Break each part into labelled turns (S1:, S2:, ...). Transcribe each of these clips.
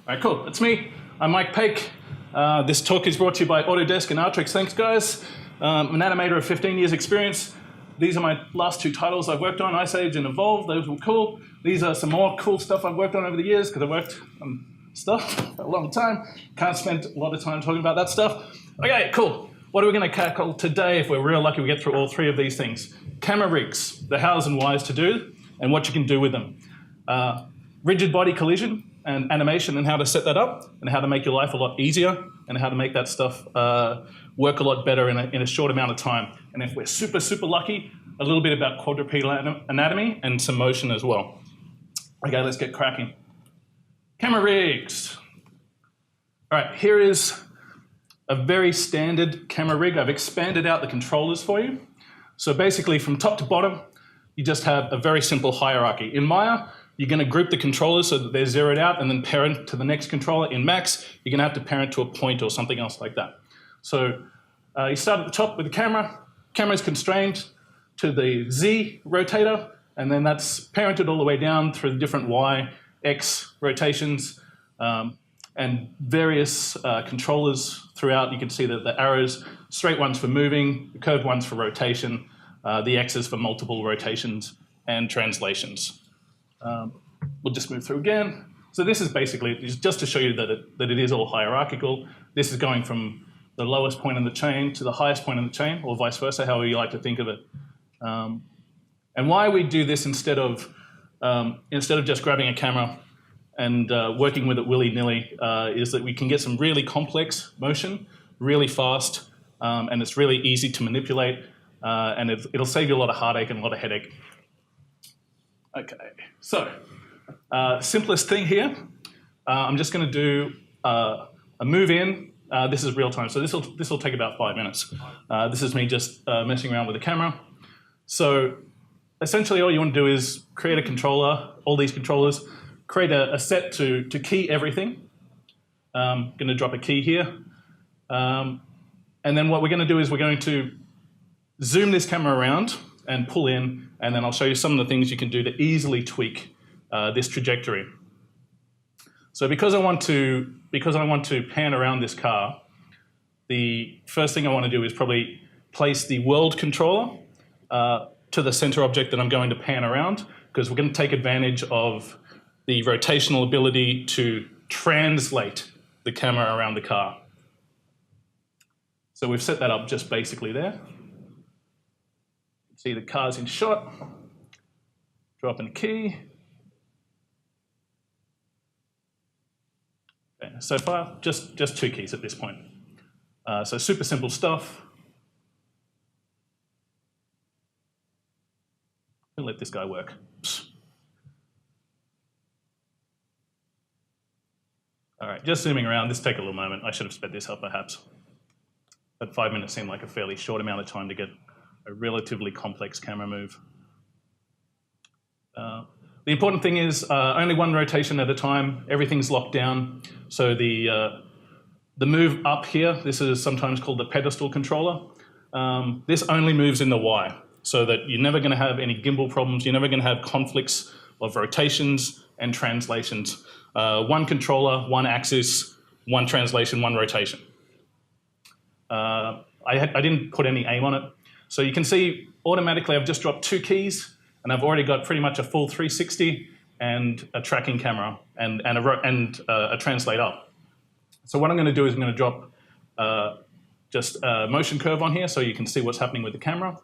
S1: All right, cool. It's me. I'm Paech. This talk is brought to you by Autodesk and Artrix. Thanks, guys. I'm an animator of 15 years experience. These are my last two titles I've worked on, Ice Age and Evolve. Those were cool. These are some more cool stuff I've worked on over the years because I've worked on stuff for a long time. Can't spend a lot of time talking about that stuff. Okay, cool. What are we going to tackle today if we're real lucky we get through all three of these things? Camera rigs, the hows and whys to do, and what you can do with them. Rigid body collision and animation and how to set that up and how to make your life a lot easier and how to make that stuff work a lot better in a short amount of time. And if we're super, super lucky, a little bit about quadrupedal anatomy and some motion as well. Okay, let's get cracking. Camera rigs. All right, here is a very standard camera rig. I've expanded out the controllers for you. So basically from top to bottom, you just have a very simple hierarchy. In Maya, you're going to group the controllers so that they're zeroed out and then parent to the next controller. In Max, you're going to have to parent to a point or something else like that. So you start at the top with the camera. Camera is constrained to the Z rotator, and then that's parented all the way down through the different Y, X rotations, and various controllers throughout. You can see that the arrows, straight ones for moving, the curved ones for rotation, the X's for multiple rotations and translations. We'll just move through again. So this is basically just to show you that it is all hierarchical. This is going from the lowest point in the chain to the highest point in the chain, or vice versa, however you like to think of it. And why we do this instead of just grabbing a camera and working with it willy-nilly is that we can get some really complex motion really fast, and it's really easy to manipulate, and it'll save you a lot of heartache and a lot of headache. Okay, so simplest thing here, I'm just going to do a move in. This is real time, so this will take about 5 minutes. This is me just messing around with the camera. So essentially all you want to do is create a controller, all these controllers, create a set to key everything. I'm going to drop a key here. And then what we're going to do is we're going to zoom this camera around and pull in, and then I'll show you some of the things you can do to easily tweak this trajectory. So because I want to pan around this car, the first thing I want to do is probably place the world controller to the center object that I'm going to pan around, because we're going to take advantage of the rotational ability to translate the camera around the car. So we've set that up just basically there. See the car's in shot, drop in a key. Okay, so far, just 2 keys at this point. So super simple stuff. I'll let this guy work. Psst. All right, just zooming around. This take a little moment. I should have sped this up perhaps. But 5 minutes seemed like a fairly short amount of time to get a relatively complex camera move. The important thing is only one rotation at a time. Everything's locked down. So the move up here, this is sometimes called the pedestal controller. This only moves in the Y, so that you're never going to have any gimbal problems. You're never going to have conflicts of rotations and translations. One controller, one axis, one translation, one rotation. I didn't put any aim on it. So you can see automatically I've just dropped 2 keys and I've already got pretty much a full 360 and a tracking camera and a translate up. So what I'm going to do is I'm going to drop just a motion curve on here so you can see what's happening with the camera.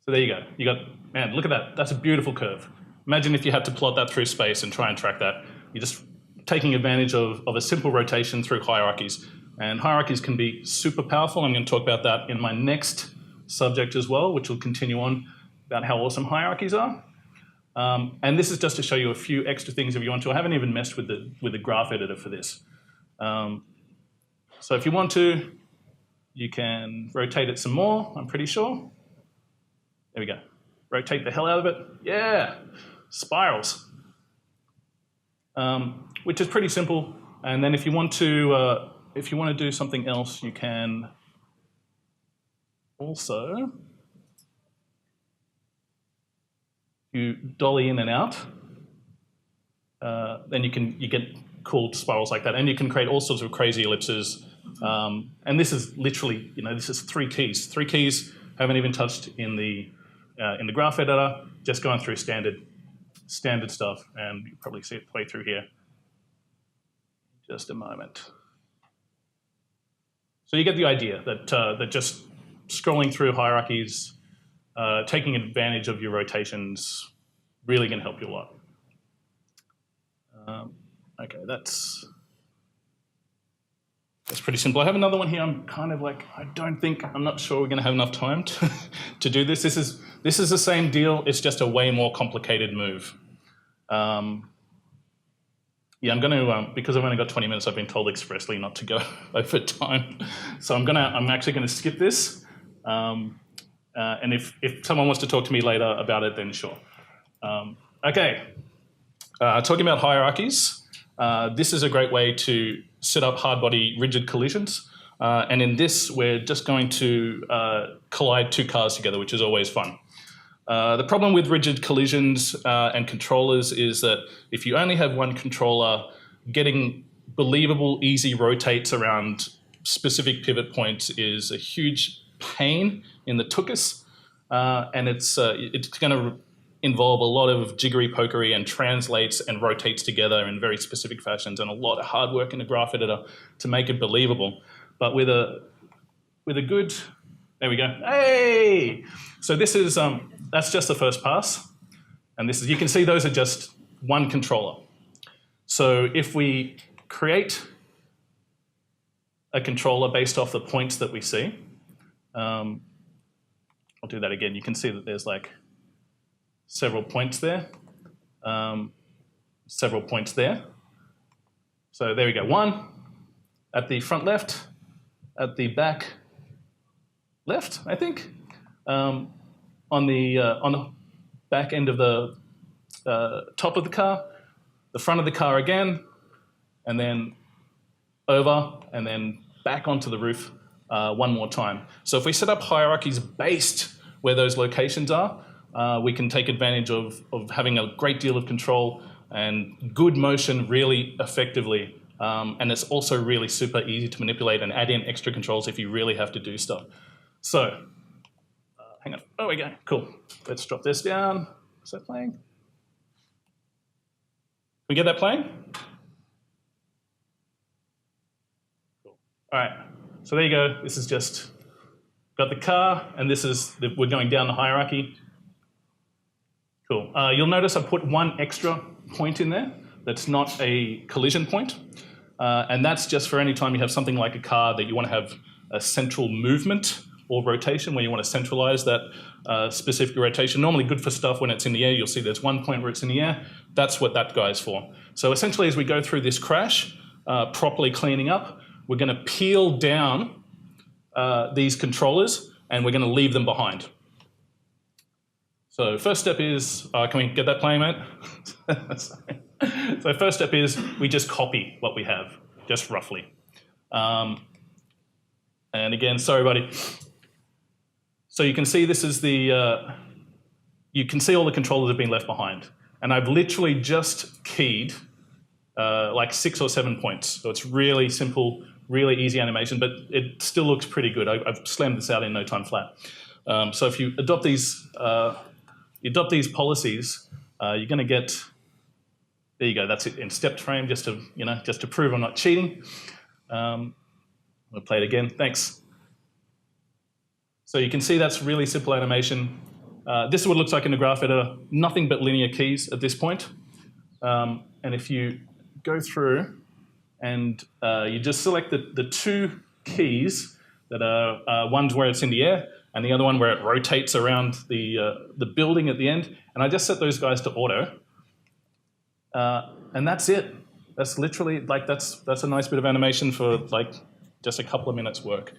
S1: So there you go. You got, man, look at that. That's a beautiful curve. Imagine if you had to plot that through space and try and track that. You're just taking advantage of a simple rotation through hierarchies. And hierarchies can be super powerful. I'm going to talk about that in my next subject as well, which will continue on about how awesome hierarchies are. And this is just to show you a few extra things if you want to. I haven't even messed with the graph editor for this. So if you want to, you can rotate it some more, I'm pretty sure. There we go. Rotate the hell out of it. Yeah, spirals. Which is pretty simple. And then if you want to do something else, you can also you dolly in and out. then you get cool spirals like that, and you can create all sorts of crazy ellipses. And this is literally, this is 3 keys. 3 keys, haven't even touched in the graph editor, just going through standard stuff, and you probably see it play through here. Just a moment. So you get the idea that just scrolling through hierarchies, taking advantage of your rotations, really going to help you a lot. Okay, that's pretty simple. I have another one here. I'm kind of like, I'm not sure we're going to have enough time to do this. This is the same deal. It's just a way more complicated move. Yeah, I'm going to, because I've only got 20 minutes, I've been told expressly not to go over time. So I'm actually going to skip this. And if someone wants to talk to me later about it, then sure. Okay, talking about hierarchies. This is a great way to set up hard body rigid collisions. And in this, we're just going to collide 2 cars together, which is always fun. The problem with rigid collisions and controllers is that if you only have one controller, getting believable, easy rotates around specific pivot points is a huge pain in the tuchus, and it's going to involve a lot of jiggery-pokery and translates and rotates together in very specific fashions, and a lot of hard work in the graph editor to make it believable. But with a good, there we go. Hey! So this is that's just the first pass, and this is, you can see those are just one controller. So if we create a controller based off the points that we see, I'll do that again. You can see that there's like several points there, several points there. So there we go. 1 at the front left, at the back left, I think. On the back end of the top of the car, the front of the car again, and then over, and then back onto the roof one more time. So if we set up hierarchies based where those locations are, we can take advantage of having a great deal of control and good motion really effectively. And it's also really super easy to manipulate and add in extra controls if you really have to do stuff. So, hang on. Oh, we go. Cool. Let's drop this down. Is that playing? We get that playing? Cool. All right. So there you go. This is just got the car, and this is we're going down the hierarchy. Cool. You'll notice I put one extra point in there that's not a collision point, and that's just for any time you have something like a car that you want to have a central movement or rotation, where you want to centralize that specific rotation. Normally good for stuff when it's in the air. You'll see there's one point where it's in the air. That's what that guy's for. So essentially, as we go through this crash, properly cleaning up, we're going to peel down these controllers, and we're going to leave them behind. So first step is, can we get that playing, mate? So first step is we just copy what we have, just roughly. And again, sorry, buddy. So you can see this is the, you can see all the controllers have been left behind. And I've literally just keyed like 6 or 7 points. So it's really simple, really easy animation, but it still looks pretty good. I've slammed this out in no time flat. So if you adopt these policies, you're going to get, there you go, that's it in stepped frame, just to prove I'm not cheating. I'll play it again, thanks. So you can see that's really simple animation. This is what it looks like in the graph editor, nothing but linear keys at this point. And if you go through and you just select the 2 keys that are, one's where it's in the air and the other one where it rotates around the building at the end. And I just set those guys to auto. And that's it. That's literally, like, that's a nice bit of animation for like just a couple of minutes work.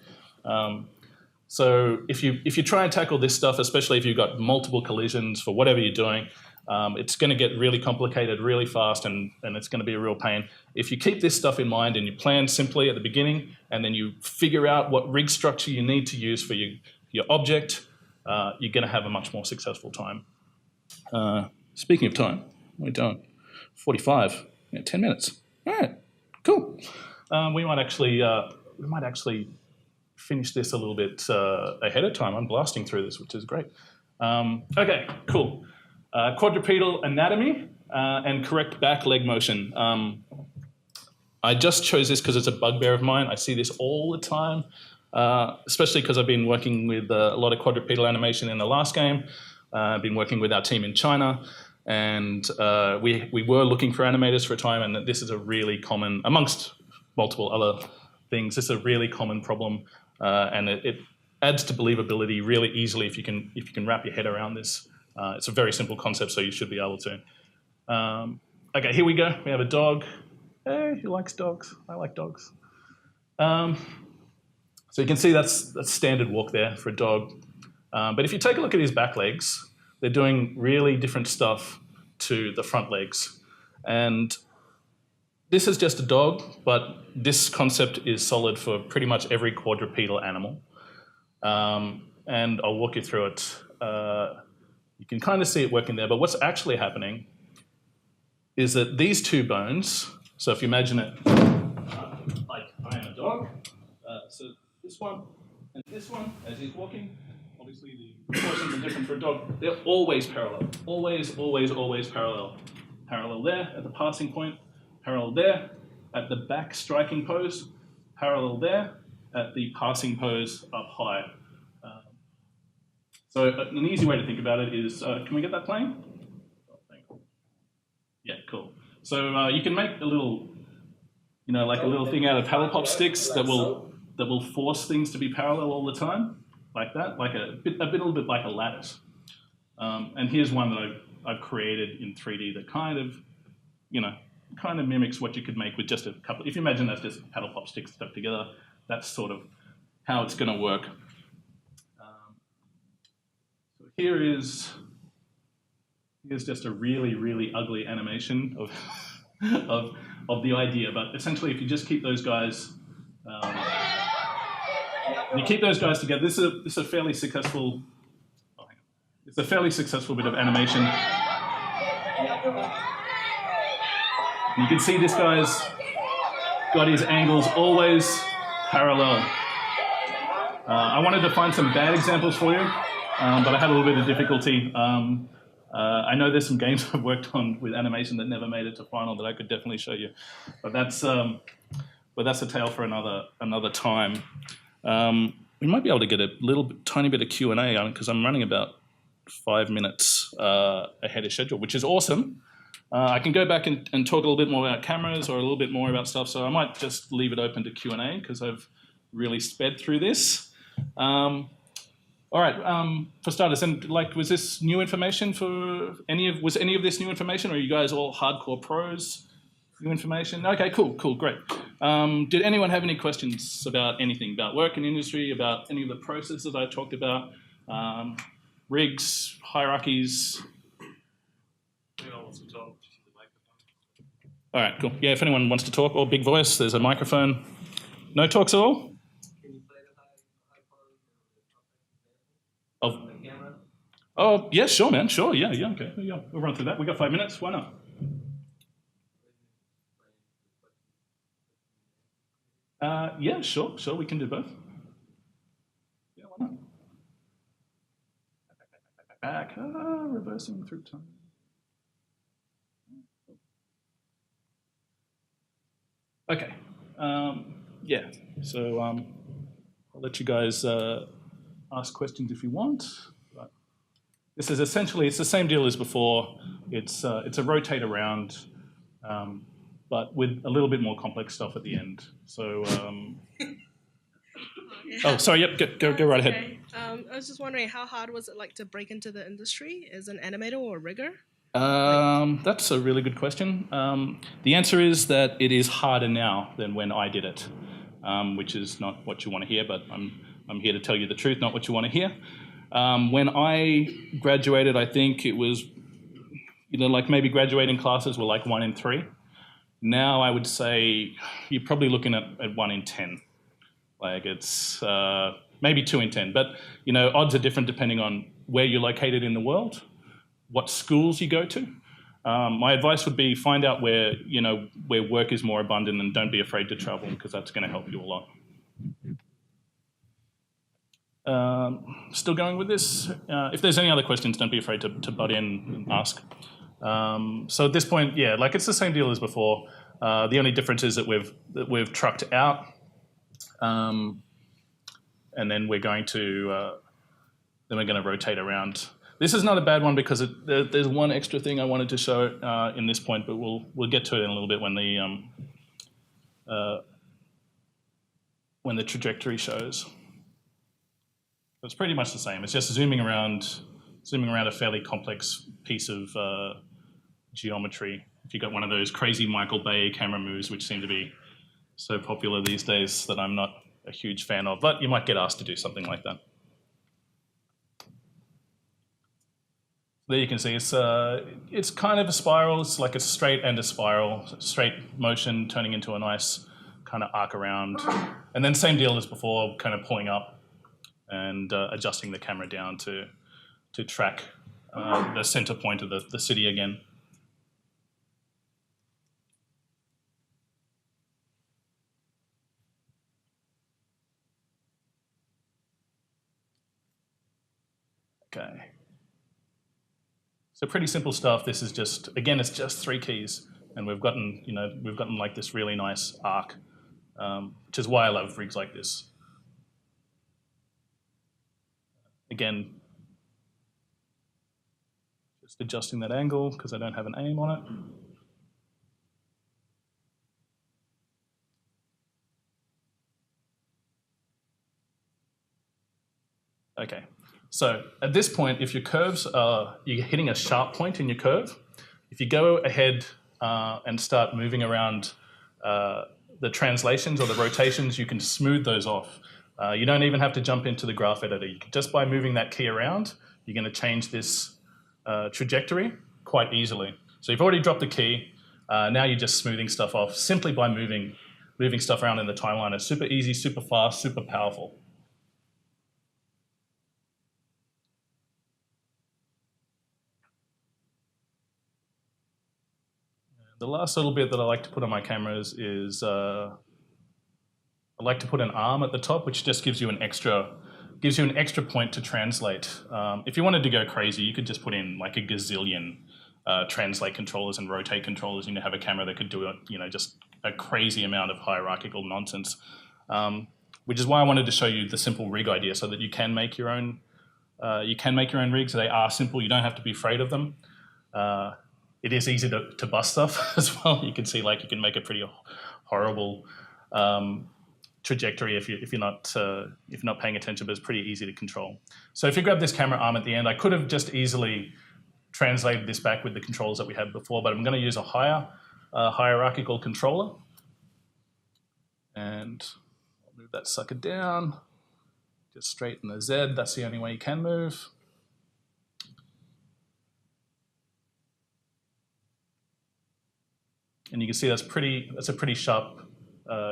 S1: So if you try and tackle this stuff, especially if you've got multiple collisions for whatever you're doing, it's going to get really complicated really fast, and it's going to be a real pain. If you keep this stuff in mind and you plan simply at the beginning, and then you figure out what rig structure you need to use for your object, you're going to have a much more successful time. Speaking of time, we're done. 45. Yeah, 10 minutes. All right, cool. We might actually finish this a little bit ahead of time. I'm blasting through this, which is great. Okay, cool. Quadrupedal anatomy and correct back leg motion. I just chose this because it's a bugbear of mine. I see this all the time, especially because I've been working with a lot of quadrupedal animation in the last game. I've been working with our team in China, and we were looking for animators for a time, and this is a really common, amongst multiple other things, this is a really common problem, and it adds to believability really easily if you can wrap your head around this. It's a very simple concept, so you should be able to. Okay, here we go. We have a dog. Hey, he likes dogs. I like dogs. So you can see that's standard walk there for a dog. But if you take a look at his back legs, they're doing really different stuff to the front legs. And this is just a dog, but this concept is solid for pretty much every quadrupedal animal. And I'll walk you through it. You can kind of see it working there, but what's actually happening is that these two bones, so if you imagine it like I am a dog, so this one and this one, as he's walking, obviously the proportions are different for a dog, they're always parallel. Always, always, always parallel. Parallel there at the passing point, parallel there at the back striking pose, parallel there at the passing pose up high. So an easy way to think about it is, can we get that playing? Yeah, cool. So you can make a little, like a little thing out of paddle pop sticks that will force things to be parallel all the time, like that, like a little bit like a lattice. And here's one that I've created in 3D that kind of mimics what you could make with just a couple. If you imagine that's just paddle pop sticks stuck together, that's sort of how it's going to work. So here's just a really, really ugly animation of of the idea. But essentially, if you just keep those guys, together, this is a fairly successful. It's a fairly successful bit of animation. You can see this guy's got his angles always parallel. I wanted to find some bad examples for you, but I had a little bit of difficulty. I know there's some games I've worked on with animation that never made it to final that I could definitely show you, but that's a tale for another time. We might be able to get a tiny bit of Q&A because I'm running about 5 minutes ahead of schedule, which is awesome. I can go back and talk a little bit more about cameras or a little bit more about stuff, so I might just leave it open to Q&A because I've really sped through this. All right, for starters, and was this new information for was any of this new information, or are you guys all hardcore pros? New information? Okay, cool, great. Did anyone have any questions about anything, about work in industry, about any of the processes I talked about, rigs, hierarchies? All right, cool. Yeah, if anyone wants to talk, or big voice, there's a microphone. No talks at all? Oh, yeah, sure, man, sure, yeah, okay. Yeah. We'll run through that. We got 5 minutes, why not? Yeah, sure, we can do both. Yeah, why not? Back, reversing through time. Okay, yeah, so I'll let you guys ask questions if you want. But this is essentially, it's the same deal as before. It's a rotate around, but with a little bit more complex stuff at the end. So, oh, sorry, yep, go right ahead.
S2: I was just wondering, how hard was it like to break into the industry as an animator or a rigger?
S1: That's a really good question. The answer is that it is harder now than when I did it, which is not what you want to hear, but I'm here to tell you the truth, not what you want to hear. When I graduated, I think it was, like maybe graduating classes were like 1 in 3. Now I would say you're probably looking at 1 in 10. Like it's maybe 2 in 10, but odds are different depending on where you're located in the world, what schools you go to. My advice would be find out where, where work is more abundant, and don't be afraid to travel, because that's going to help you a lot. Still going with this. If there's any other questions, don't be afraid to butt in and ask. So at this point, yeah, like it's the same deal as before. The only difference is that we've trucked out, and then we're going to rotate around. This is not a bad one because there's one extra thing I wanted to show in this point, but we'll get to it in a little bit when the trajectory shows. It's pretty much the same. It's just zooming around a fairly complex piece of geometry. If you've got one of those crazy Michael Bay camera moves, which seem to be so popular these days that I'm not a huge fan of, but you might get asked to do something like that. There you can see it's kind of a spiral. It's like a straight and a spiral, straight motion turning into a nice kind of arc around, and then same deal as before, kind of pulling up and adjusting the camera down to track the center point of the city again. Okay. So pretty simple stuff. This is just, again, it's just 3 keys, and we've gotten like this really nice arc, which is why I love rigs like this. Again, just adjusting that angle because I don't have an aim on it. Okay, so at this point, if your curves you're hitting a sharp point in your curve, if you go ahead and start moving around the translations or the rotations, you can smooth those off. You don't even have to jump into the graph editor. Just by moving that key around, you're going to change this trajectory quite easily. So you've already dropped the key. Now you're just smoothing stuff off simply by moving stuff around in the timeline. It's super easy, super fast, super powerful. The last little bit that I like to put on my cameras is I like to put an arm at the top, which just gives you an extra point to translate. If you wanted to go crazy, you could just put in like a gazillion translate controllers and rotate controllers, and you have a camera that could do just a crazy amount of hierarchical nonsense. Which is why I wanted to show you the simple rig idea, so that you can make your own. Rigs. They are simple. You don't have to be afraid of them. It is easy to bust stuff as well. You can see you can make a pretty horrible trajectory if you're not paying attention, but it's pretty easy to control. So if you grab this camera arm at the end, I could have just easily translated this back with the controls that we had before, but I'm going to use a hierarchical controller, and I'll move that sucker down. Just straighten the Z. That's the only way you can move. And you can see that's a pretty sharp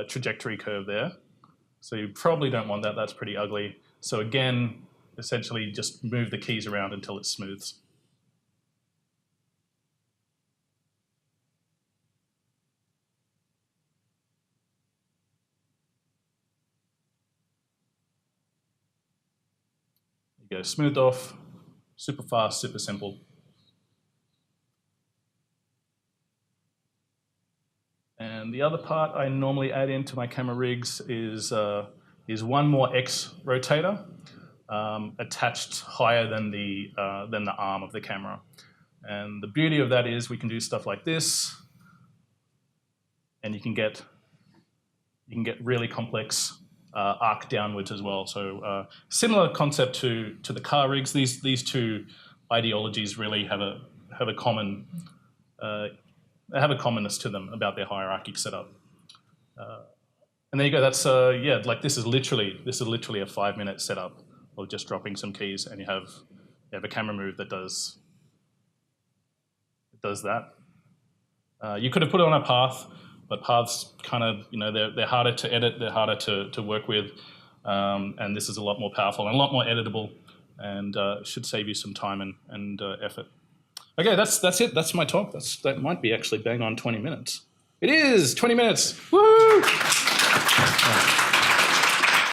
S1: trajectory curve there. So you probably don't want that. That's pretty ugly. So again, essentially just move the keys around until it smooths. There you go, smoothed off, super fast, super simple. And the other part I normally add into my camera rigs is one more X rotator attached higher than the arm of the camera. And the beauty of that is we can do stuff like this, and you can get really complex arc downwards as well. So similar concept to the car rigs. These two ideologies really have a common. They have a commonness to them about their hierarchic setup. And there you go. That's this is literally a 5-minute setup of just dropping some keys, and you have a camera move that does that. You could have put it on a path, but paths kind of they're harder to edit, they're harder to work with, and this is a lot more powerful and a lot more editable, and should save you some time and effort. Okay, that's it. That's my talk. That might be actually bang on 20 minutes. It is 20 minutes. Woo!